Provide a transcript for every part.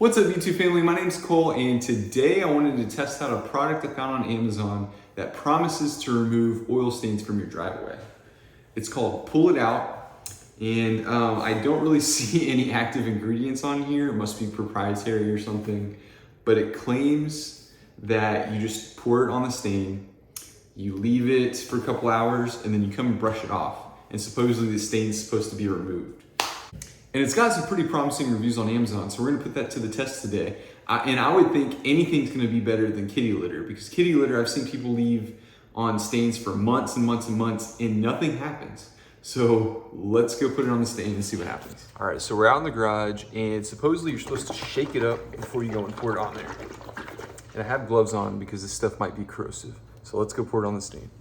What's up, YouTube family? My name's Cole, and today I wanted to test out a product I found on Amazon that promises to remove oil stains from your driveway. It's called Pull It Out, and I don't really see any active ingredients on here. It must be proprietary or something, but it claims that you just pour it on the stain, you leave it for a couple hours, and then you come and brush it off. And supposedly the stain's supposed to be removed. And it's got some pretty promising reviews on Amazon, so we're gonna put that to the test today. And I would think anything's gonna be better than kitty litter, because kitty litter, I've seen people leave on stains for months and months and months, and nothing happens. So let's go put it on the stain and see what happens. All right, so we're out in the garage, and supposedly you're supposed to shake it up before you go and pour it on there. And I have gloves on because this stuff might be corrosive. So let's go pour it on the stain.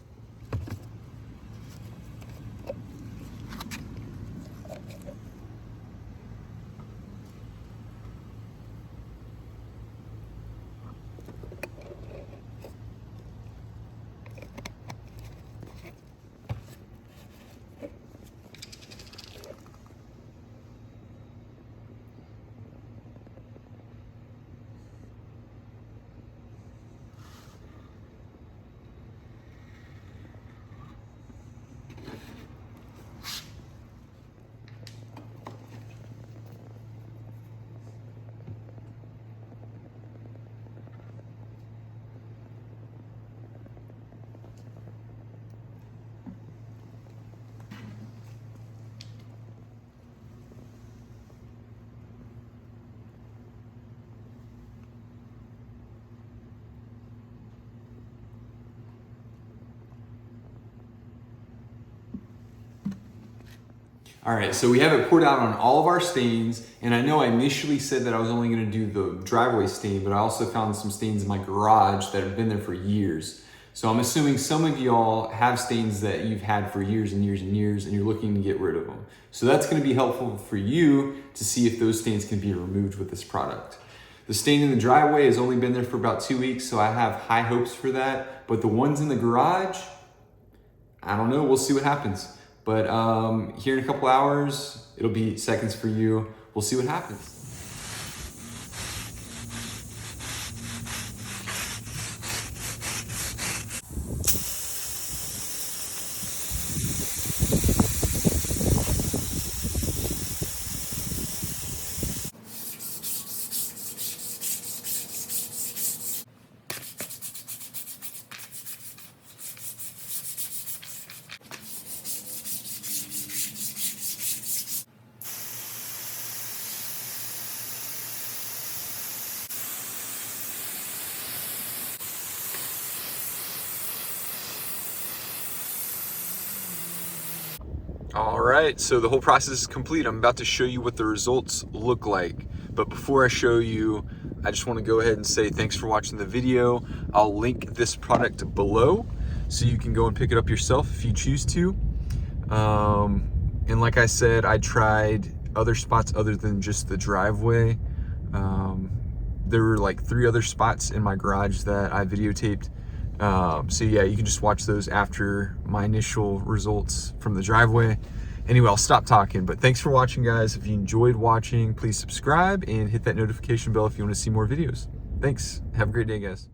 All right, so we have it poured out on all of our stains, and I know I initially said that I was only gonna do the driveway stain, but I also found some stains in my garage that have been there for years. So I'm assuming some of y'all have stains that you've had for years and years and years, and you're looking to get rid of them. So that's gonna be helpful for you to see if those stains can be removed with this product. The stain in the driveway has only been there for about 2 weeks, so I have high hopes for that. But the ones in the garage, I don't know, we'll see what happens. But here in a couple hours, it'll be seconds for you. We'll see what happens. All right, so the whole process is complete. I'm about to show you what the results look like. But before I show you, I just want to go ahead and say thanks for watching the video. I'll link this product below so you can go and pick it up yourself if you choose to. And like I said, I tried other spots other than just the driveway. There were like 3 other spots in my garage that I videotaped. So yeah, you can just watch those after my initial results from the driveway. Anyway, I'll stop talking, but thanks for watching, guys. If you enjoyed watching, please subscribe and hit that notification bell if you want to see more videos. Thanks. Have a great day, guys.